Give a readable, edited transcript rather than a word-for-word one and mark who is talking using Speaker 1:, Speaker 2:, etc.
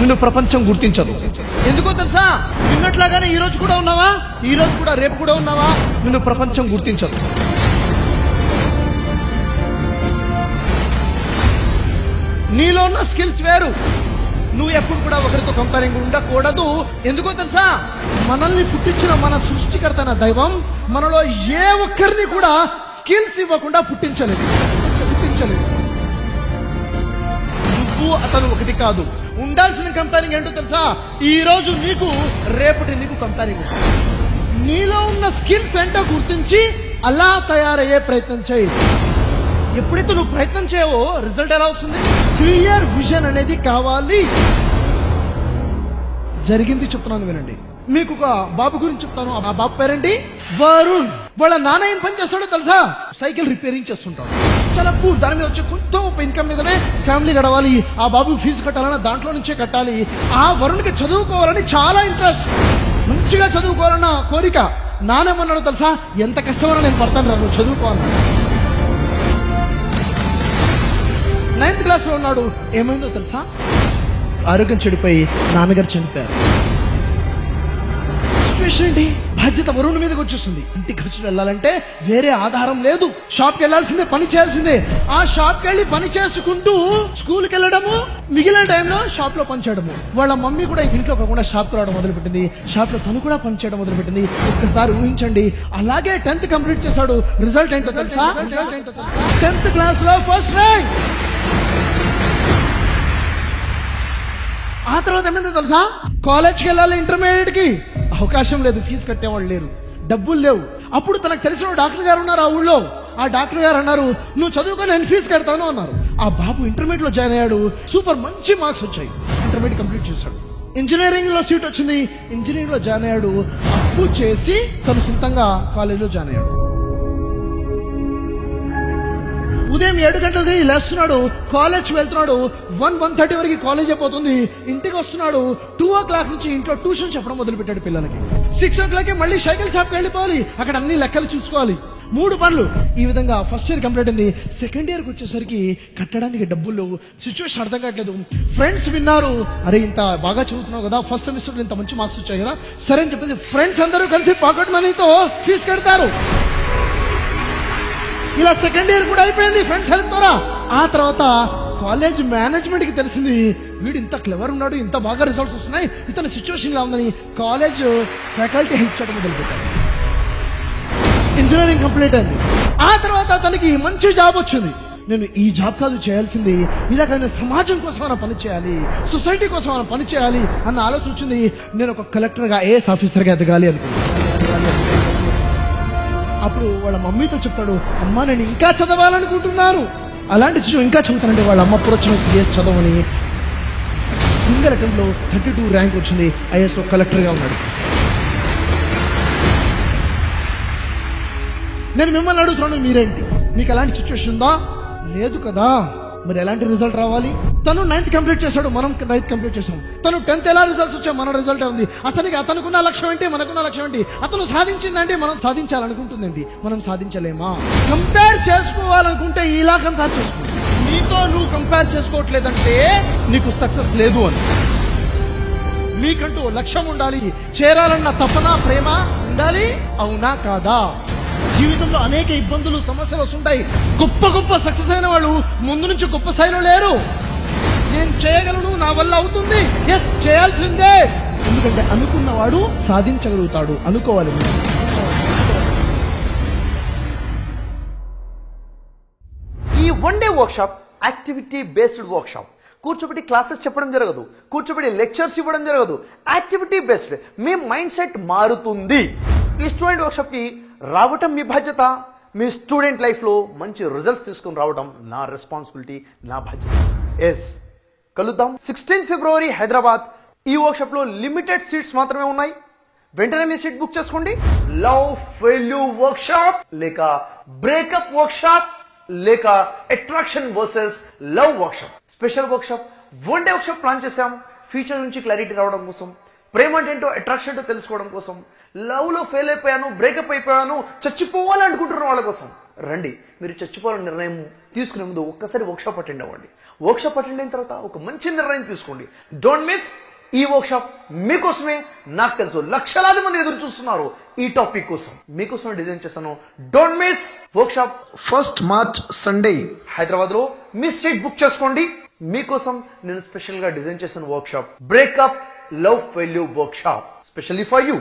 Speaker 1: నిన్ను ప్రపంచం గుర్తించదు. ఎందుకో తెలుసా? నిన్నట్లాగానే ఈ రోజు కూడా ఉన్నావా, ఈ రోజు కూడా రేపు కూడా ఉన్నావా, నిన్ను ప్రపంచం గుర్తించదు. నీలో ఉన్న స్కిల్స్ వేరు. నువ్వు ఎప్పుడు కూడా ఒకరితో కంపేరింగ్ ఉండకూడదు. ఎందుకో తెలుసా? మనల్ని పుట్టించిన మన సృష్టికర్త దైవం మనలో ఏ ఒక్కరిని కూడా స్కిల్స్ ఇవ్వకుండా పుట్టించలేదు. నువ్వు అతను ఒకటి కాదు. ఉండాల్సిన కంపేరింగ్ ఏంటో తెలుసా? ఈ రోజు నీకు, రేపటి నీకు కంపేరింగ్. నీలో ఉన్న స్కిల్స్ ఏంటో గుర్తించి అలా తయారయ్యే ప్రయత్నం చేయి. ఎప్పుడైతే నువ్వు ప్రయత్నం చేయవో రిజల్ట్ ఎలా వస్తుంది? క్లియర్ విజన్ అనేది కావాలి. జరిగింది చెప్తున్నాను వినండి. మీకు ఒక బాబు గురించి చెప్తాను. ఆ బాబు పేరేంటి? వరుణ్. వాళ్ళ నాన్న ఏం పని చేస్తాడో తెలుసా? సైకిల్ రిపేరింగ్ చేస్తుంటాడు. చాలా పూర్. దాని మీద వచ్చే కొంచెం ఇన్కమ్ మీదనే ఫ్యామిలీ గడవాలి. ఆ బాబు ఫీజు కట్టాలన్నా దాంట్లో నుంచే కట్టాలి. ఆ వరుణ్కి చదువుకోవాలని చాలా ఇంట్రెస్ట్, మంచిగా చదువుకోవాలన్న కోరిక. నానేమన్నాడో తెలుసా? ఎంత కష్టమైనా నేను పడతాను రా, నువ్వు చదువుకోవాలన్నా. 9th క్లాస్లో ఉన్నాడు. ఏమైందో తెలుసా? ఆరోగ్యం చెడిపోయి నాన్నగారు చనిపోయారు. సిచ్యువేషన్ ఏంటి? బాధ్యత వరుణ్ మీదకి వచ్చేస్తుంది. ఇంటి ఖర్చులు వెళ్ళాలంటే వేరే ఆధారం లేదు. షాప్కి వెళ్ళాల్సిందే, పని చేయాల్సిందే. ఆ షాప్కి వెళ్ళి పని చేసుకుంటూ స్కూల్కి వెళ్ళడము, మిగిలిన టైంలో షాప్ లో పనిచేయడము. వాళ్ళ మమ్మీ కూడా ఇంట్లో కాకుండా షాప్కి రావడం మొదలుపెట్టింది. షాప్ లో తను కూడా పనిచేయడం మొదలుపెట్టింది. ఒక్కసారి ఊహించండి. అలాగే 10th కంప్లీట్ చేశాడు. రిజల్ట్ ఏంటో తెలుసా? 10th క్లాస్ లో ఫస్ట్ ర్యాంక్. ఆ తర్వాత ఏమైందో తెలుసా? కాలేజ్కి వెళ్ళాలి, ఇంటర్మీడియట్ కి అవకాశం లేదు, ఫీజు కట్టేవాళ్ళు లేరు, డబ్బులు లేవు. అప్పుడు తనకు తెలిసిన డాక్టర్ గారు ఉన్నారు ఆ ఊళ్ళో. ఆ డాక్టర్ గారు అన్నారు, నువ్వు చదువుకో, నేను ఫీజు కడతాను అన్నారు. ఆ బాబు ఇంటర్మీడియట్ లో జాయిన్ అయ్యాడు. సూపర్, మంచి మార్క్స్ వచ్చాయి. ఇంటర్మీడియట్ కంప్లీట్ చేశాడు. ఇంజనీరింగ్ లో సీట్ వచ్చింది. ఇంజనీరింగ్ లో జాయిన్ అయ్యాడు. అప్పు చేసి తను సొంతంగా కాలేజ్ లో జాయిన్ అయ్యాడు. ఉదయం 7 గంటలకి లేస్తున్నాడు, కాలేజ్కి వెళ్తున్నాడు. 1:30 వరకు కాలేజ్ అయిపోతుంది. ఇంటికి వస్తున్నాడు. 2 o'clock నుంచి ఇంట్లో ట్యూషన్ చెప్పడం మొదలు పెట్టాడు పిల్లలకి. 6 o'clock మళ్ళీ సైకిల్ షాప్కి వెళ్ళిపోవాలి. అక్కడ అన్ని లెక్కలు చూసుకోవాలి. 3 పనులు. ఈ విధంగా ఫస్ట్ ఇయర్ కంప్లీట్ అయింది. సెకండ్ ఇయర్కి వచ్చేసరికి కట్టడానికి డబ్బులు, సిచ్యువేషన్ అర్థం కావట్లేదు. ఫ్రెండ్స్ విన్నారు, అరే ఇంత బాగా చదువుతున్నావు కదా, ఫస్ట్ సెమిస్టర్లో ఇంత మంచి మార్క్స్ వచ్చాయి కదా, సరే అని చెప్పేసి ఫ్రెండ్స్ అందరూ కలిసి పాకెట్ మనీతో ఫీజు కడతారు. ఇలా సెకండ్ ఇయర్ కూడా అయిపోయింది ఫ్రెండ్స్ హెల్ప్ ద్వారా. ఆ తర్వాత కాలేజ్ మేనేజ్మెంట్ కి తెలిసింది, వీడు ఇంత క్లెవర్ ఉన్నాడు, ఇంత బాగా రిజల్ట్స్ వస్తున్నాయి, ఇతని సిచ్యువేషన్ ఇలా ఉందని కాలేజ్ ఫ్యాకల్టీ హెల్ప్ చేయడం మొదలుపెట్టారు. ఇంజనీరింగ్ కంప్లీట్ అయింది. ఆ తర్వాత తనకి మంచి జాబ్ వచ్చింది. నేను ఈ జాబ్ కాదు చేయాల్సింది, ఇలాగైనా సమాజం కోసం మనం పని చేయాలి, సొసైటీ కోసం మనం పని చేయాలి అన్న ఆలోచన వచ్చింది. నేను ఒక కలెక్టర్గా, ఐఏఎస్ ఆఫీసర్గా ఎదగాలి అనుకున్నాను. అప్పుడు వాళ్ళ మమ్మీతో చెప్తాడు, అమ్మ నేను ఇంకా చదవాలనుకుంటున్నాను. అలాంటి సిచ్యువేషన్ ఇంకా చదువుతానంటే వాళ్ళ అమ్మ పురొచ్చిన సిఎస్ చదవని సింగల్ అటెంప్ట్లో 32 ర్యాంక్ వచ్చింది. ఐఏఎస్లో కలెక్టర్గా ఉన్నాడు. నేను మిమ్మల్ని అడుగుతున్నాను, మీరేంటి? మీకు అలాంటి సిచ్యువేషన్ ఉందా? లేదు కదా. మరి ఎలాంటి రిజల్ట్ రావాలి? తను 9th కంప్లీట్ చేశాడు, మనం 9th కంప్లీట్ చేసాం. తను 10th ఎలా రిజల్ట్స్ వచ్చాయి, మన రిజల్ట్ ఉంది. అతనికి అతనుకున్న లక్ష్యం ఏంటి, మనకున్న లక్ష్యం ఏంటి? అతను సాధించిందంటే మనం సాధించాలనుకుంటుందండి, మనం సాధించలేమా? కంపేర్ చేసుకోవాలనుకుంటే ఇలా కంపేర్ చేసుకో. నీతో నువ్వు కంపేర్ చేసుకోవట్లేదంటే నీకు సక్సెస్ లేదు అని. మీకంటూ లక్ష్యం ఉండాలి, చేరాలన్న తపన, ప్రేమ ఉండాలి. అవునా కాదా? జీవితంలో అనేక ఇబ్బందులు, సమస్యలు వస్తుంటాయి. గొప్ప గొప్ప సక్సెస్ అయిన వాళ్ళు ముందు నుంచి గొప్ప స్థాయిలో లేరు. నేను చేయగలను, నా వల్ల అవుతుంది, ఎస్ చేయాల్సిందే. ఎందుకంటే అనుకున్నవాడు సాధించగలుగుతాడు. అనుకోవాలి.
Speaker 2: ఈ 1 day workshop activity based workshop. కూర్చోబెట్టి క్లాసెస్ చెప్పడం జరగదు, కూర్చోబెట్టి లెక్చర్స్ ఇవ్వడం జరగదు. Activity based. మీ మైండ్ సెట్ మారుతుంది. ఈ స్టూడెంట్ వర్క్షాప్కి రావటం మీ బాధ్యత. మీ స్టూడెంట్ లైఫ్లో మంచి రిజల్ట్స్ తీసుకొని రావడం నా రెస్పాన్సిబిలిటీ, నా బాధ్యత. ఎస్, కలుద్దాం 16th February హైదరాబాద్. ఈ వర్క్షాప్లో లిమిటెడ్ సీట్స్ మాత్రమే ఉన్నాయి. వెంటనే మీ సీట్ బుక్ చేసుకోండి. లవ్ ఫెయిల్యూర్ వర్క్షాప్, లేక బ్రేకప్ వర్క్షాప్, లేక attraction versus love workshop. Special workshop 1 day workshop plan చేశాం. ఫ్యూచర్ నుంచి క్లారిటీ రావడం కోసం, ప్రేమ అంటే ఏంటో, అట్రాక్షన్ ఏంటో తెలుసుకోవడం కోసం, లవ్ లో ఫెయిల్ అయిపోయాను, బ్రేకప్ అయిపోయాను, చచ్చిపోవాలనుకుంటున్న వాళ్ళ కోసం, రండి. మీరు చచ్చిపోవాలని నిర్ణయం తీసుకునే ముందు ఒక్కసారి వర్క్షాప్ అటెండ్ అవ్వండి. వర్క్షాప్ అటెండ్ అయిన తర్వాత ఒక మంచి నిర్ణయం తీసుకోండి. డోంట్ మిస్ ఈ వర్క్షాప్. మీకోసమే, నాకు తెలుసు లక్షలాది మంది ఎదురు చూస్తున్నారు ఈ టాపిక్ కోసం. మీకోసం డిజైన్ చేశాను. Don't miss workshop. 1st March Sunday Hyderabad లో మీ సీట్ బుక్ చేసుకోండి. మీకోసం నేను స్పెషల్ గా డిజైన్ చేసిన workshop breakup love failure workshop specially for you.